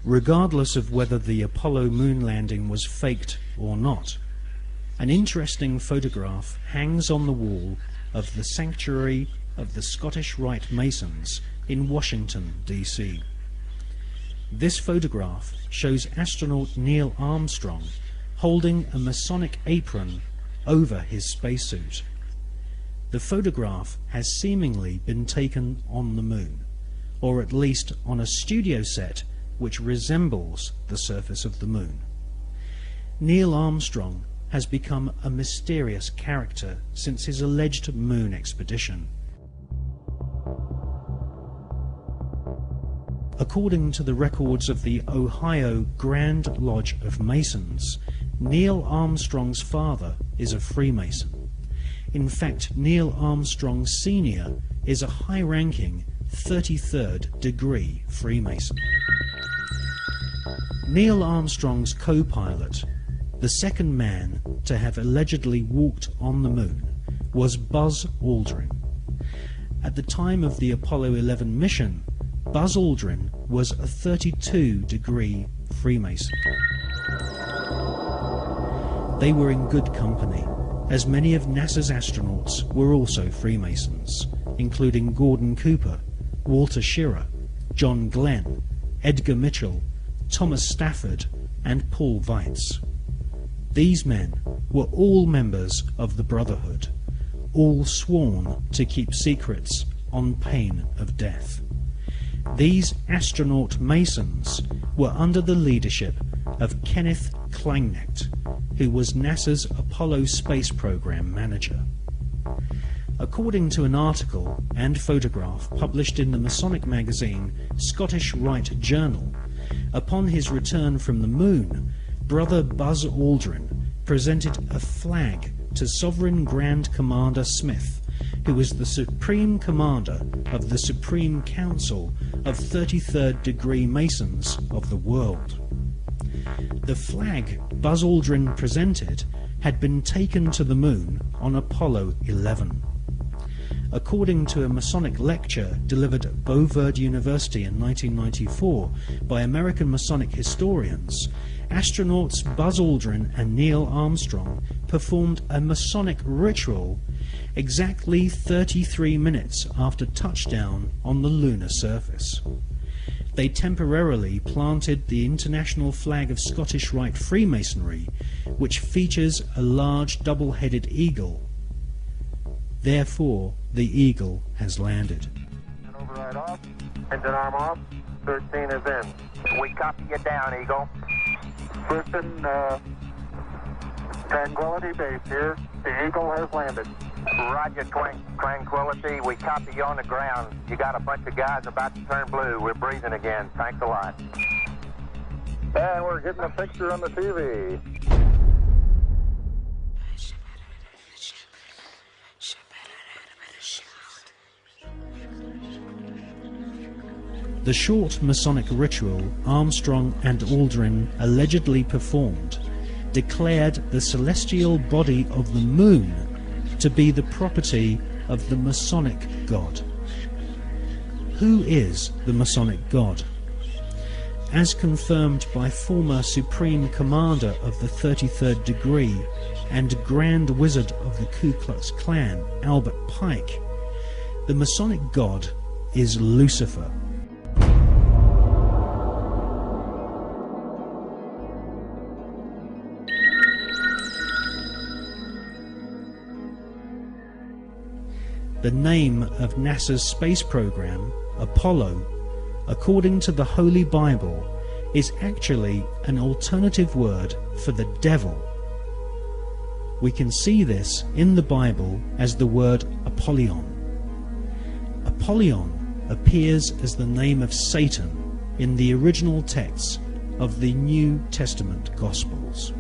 Regardless of whether the Apollo moon landing was faked or not, an interesting photograph hangs on the wall of the Sanctuary of the Scottish Rite Masons in Washington, D.C. This photograph shows astronaut Neil Armstrong holding a Masonic apron over his spacesuit. The photograph has seemingly been taken on the moon, or at least on a studio set which resembles the surface of the moon. Neil Armstrong has become a mysterious character since his alleged moon expedition. According to the records of the Ohio Grand Lodge of Masons, Neil Armstrong's father is a Freemason. In fact, Neil Armstrong Sr. is a high-ranking 33rd degree Freemason. Neil Armstrong's co-pilot, the second man to have allegedly walked on the moon, was Buzz Aldrin. At the time of the Apollo 11 mission, Buzz Aldrin was a 32 degree Freemason. They were in good company, as many of NASA's astronauts were also Freemasons, including Gordon Cooper, Walter Schirra, John Glenn, Edgar Mitchell, Thomas Stafford, and Paul Weitz. These men were all members of the Brotherhood, all sworn to keep secrets on pain of death. These astronaut Masons were under the leadership of Kenneth Kleineknecht, who was NASA's Apollo space program manager. According to an article and photograph published in the Masonic magazine Scottish Rite Journal, upon his return from the moon, Brother Buzz Aldrin presented a flag to Sovereign Grand Commander Smith, who was the Supreme Commander of the Supreme Council of 33rd degree Masons of the world. The flag Buzz Aldrin presented had been taken to the moon on Apollo 11. According to a Masonic lecture delivered at Beauverde University in 1994 by American Masonic historians, astronauts Buzz Aldrin and Neil Armstrong performed a Masonic ritual exactly 33 minutes after touchdown on the lunar surface. They temporarily planted the international flag of Scottish Rite Freemasonry, which features a large double-headed eagle. Therefore, the eagle has landed. Override off. Engine arm off. 13 is in. We copy you down, Eagle. Listen, Tranquility Base here. The Eagle has landed. Roger, Tranquility. We copy you on the ground. You got a bunch of guys about to turn blue. We're breathing again. Thanks a lot. And we're getting a picture on the TV. The short Masonic ritual Armstrong and Aldrin allegedly performed declared the celestial body of the moon to be the property of the Masonic God. Who is the Masonic God? As confirmed by former Supreme Commander of the 33rd degree and Grand Wizard of the Ku Klux Klan, Albert Pike, the Masonic God is Lucifer. The name of NASA's space program, Apollo, according to the Holy Bible, is actually an alternative word for the devil. We can see this in the Bible as the word Apollyon. Apollyon appears as the name of Satan in the original texts of the New Testament Gospels.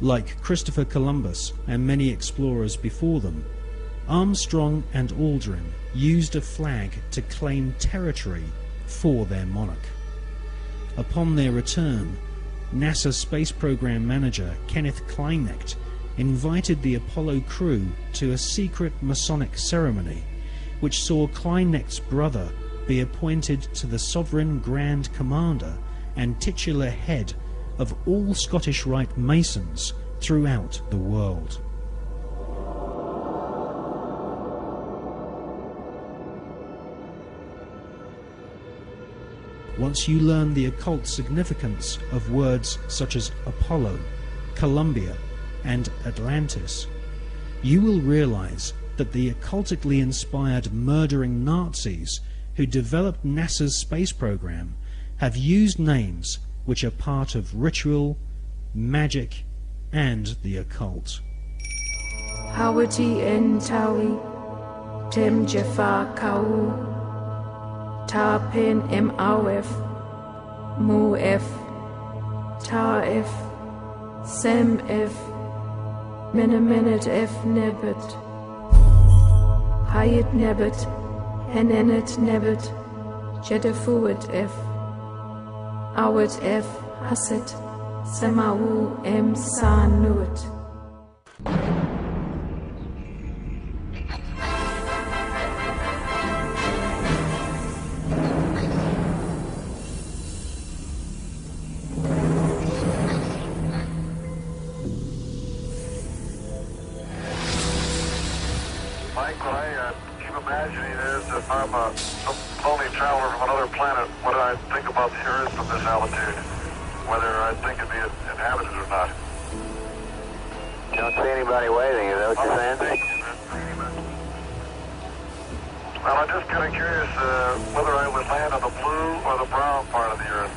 Like Christopher Columbus and many explorers before them, Armstrong and Aldrin used a flag to claim territory for their monarch. Upon their return, NASA Space Program Manager Kenneth Kleineknecht invited the Apollo crew to a secret Masonic ceremony which saw Kleinec's brother be appointed to the sovereign Grand Commander and titular head of all Scottish Rite Masons throughout the world. Once you learn the occult significance of words such as Apollo, Columbia, and Atlantis, you will realize that the occultically inspired murdering Nazis who developed NASA's space program have used names which are part of ritual, magic, and the occult. Hawati en tawi, tem jafar kau, ta pen mawf, mu f, ta f, sem f, menemenet f nebet, hayet nebet, henenet nebet, jedefuet f, awet f, haset, semawu em sanuet. Mike, what I keep imagining is if I'm some lonely traveler from another planet, what I think about the Earth from this altitude, whether I think it'd be inhabited or not. You don't see anybody waving, is that what you're saying? Well, I'm just kind of curious whether I would land on the blue or the brown part of the Earth.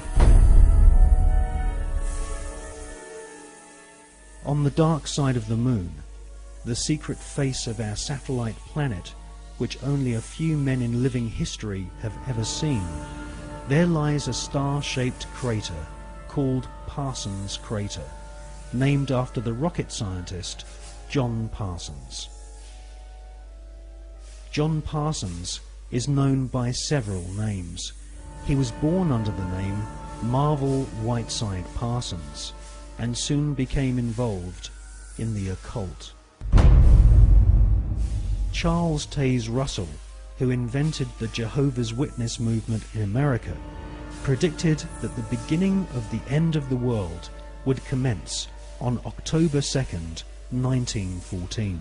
On the dark side of the moon, the secret face of our satellite planet, which only a few men in living history have ever seen, there lies a star-shaped crater called Parsons Crater, named after the rocket scientist John Parsons. John Parsons is known by several names. He was born under the name Marvel Whiteside Parsons and soon became involved in the occult. Charles Taze Russell, who invented the Jehovah's Witness movement in America, predicted that the beginning of the end of the world would commence on October 2nd, 1914.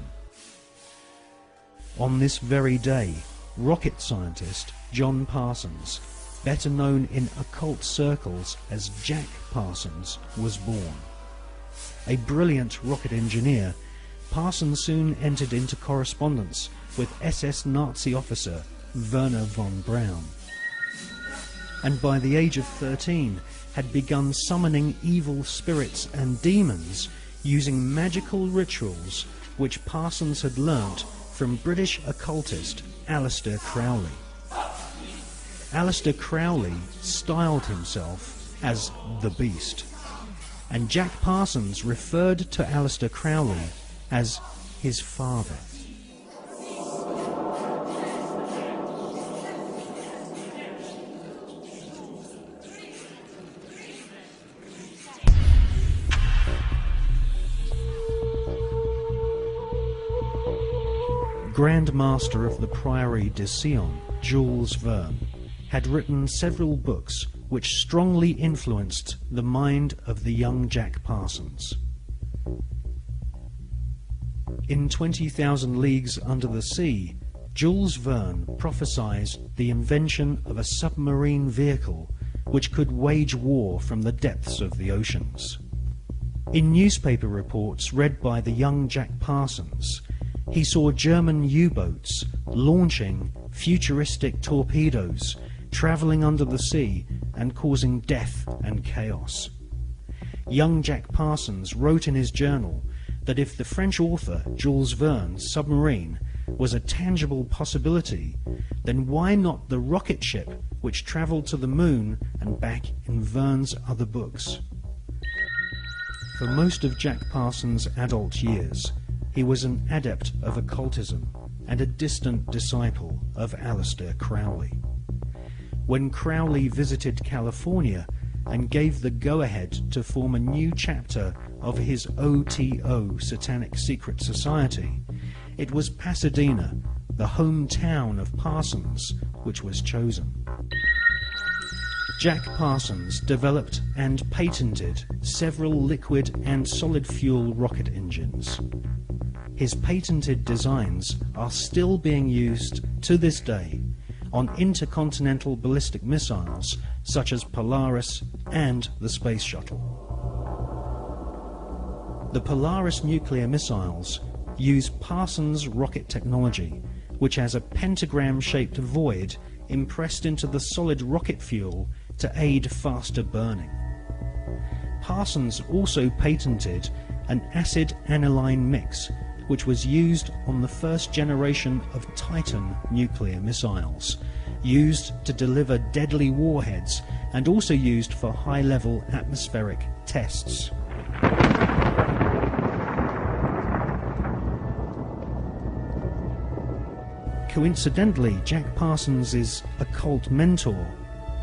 On this very day, rocket scientist John Parsons, better known in occult circles as Jack Parsons, was born. A brilliant rocket engineer, Parsons soon entered into correspondence with SS Nazi officer Werner von Braun, and by the age of 13 had begun summoning evil spirits and demons using magical rituals which Parsons had learnt from British occultist Aleister Crowley. Aleister Crowley styled himself as the Beast, and Jack Parsons referred to Aleister Crowley as his father. Grand Master of the Priory de Sion, Jules Verne, had written several books which strongly influenced the mind of the young Jack Parsons. In 20,000 Leagues Under the Sea, Jules Verne prophesied the invention of a submarine vehicle which could wage war from the depths of the oceans. In newspaper reports read by the young Jack Parsons, he saw German U-boats launching futuristic torpedoes, travelling under the sea and causing death and chaos. Young Jack Parsons wrote in his journal that if the French author Jules Verne's submarine was a tangible possibility, then why not the rocket ship which travelled to the moon and back in Verne's other books? For most of Jack Parsons' adult years, he was an adept of occultism and a distant disciple of Aleister Crowley. When Crowley visited California and gave the go-ahead to form a new chapter of his OTO Satanic Secret Society, it was Pasadena the hometown of Parsons, which was chosen. Jack Parsons developed and patented several liquid and solid fuel rocket engines. His patented designs are still being used to this day on intercontinental ballistic missiles such as Polaris and the Space Shuttle. The Polaris nuclear missiles use Parsons rocket technology, which has a pentagram-shaped void impressed into the solid rocket fuel to aid faster burning. Parsons also patented an acid aniline mix, which was used on the first generation of Titan nuclear missiles, used to deliver deadly warheads and also used for high-level atmospheric tests. Coincidentally, Jack Parsons' occult mentor,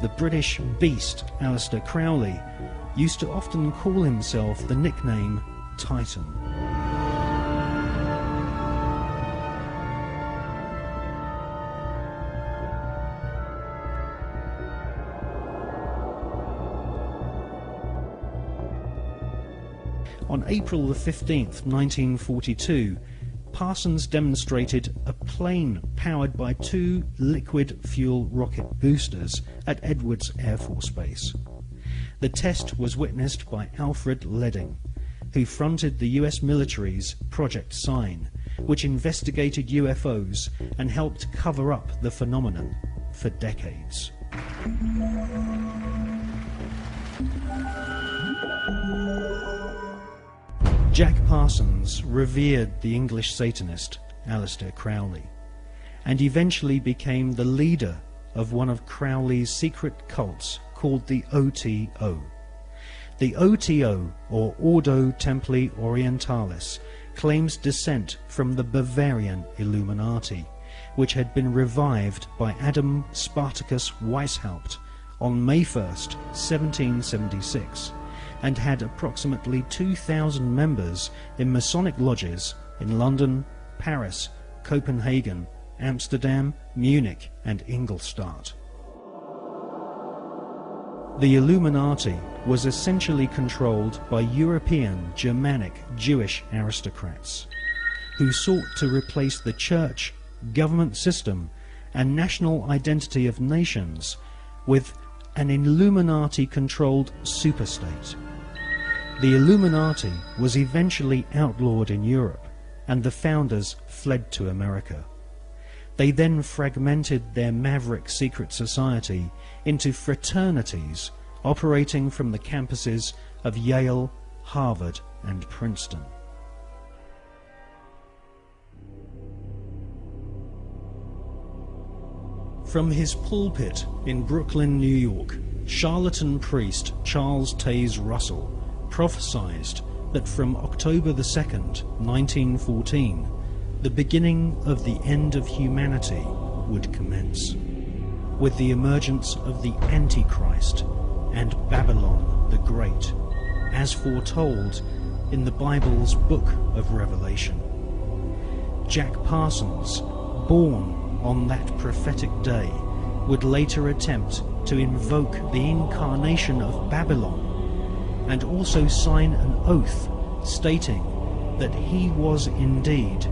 the British beast Aleister Crowley, used to often call himself the nickname Titan. On April the 15th, 1942, Parsons demonstrated a plane powered by 2 liquid fuel rocket boosters at Edwards Air Force Base. The test was witnessed by Alfred Ledding, who fronted the US military's Project Sign, which investigated UFOs and helped cover up the phenomenon for decades. Jack Parsons revered the English Satanist Aleister Crowley, and eventually became the leader of one of Crowley's secret cults called the OTO. The OTO, or Ordo Templi Orientalis, claims descent from the Bavarian Illuminati, which had been revived by Adam Spartacus Weishaupt on May 1st, 1776, and had approximately 2,000 members in Masonic lodges in London, Paris, Copenhagen, Amsterdam, Munich and Ingolstadt. The Illuminati was essentially controlled by European, Germanic, Jewish aristocrats, who sought to replace the church, government system and national identity of nations with an Illuminati-controlled superstate. The Illuminati was eventually outlawed in Europe, and the founders fled to America. They then fragmented their maverick secret society into fraternities operating from the campuses of Yale, Harvard, and Princeton. From his pulpit in Brooklyn, New York, charlatan priest Charles Taze Russell prophesied that from October the 2nd, 1914, the beginning of the end of humanity would commence, with the emergence of the Antichrist and Babylon the Great, as foretold in the Bible's Book of Revelation. Jack Parsons, born on that prophetic day, would later attempt to invoke the incarnation of Babylon and also sign an oath stating that he was indeed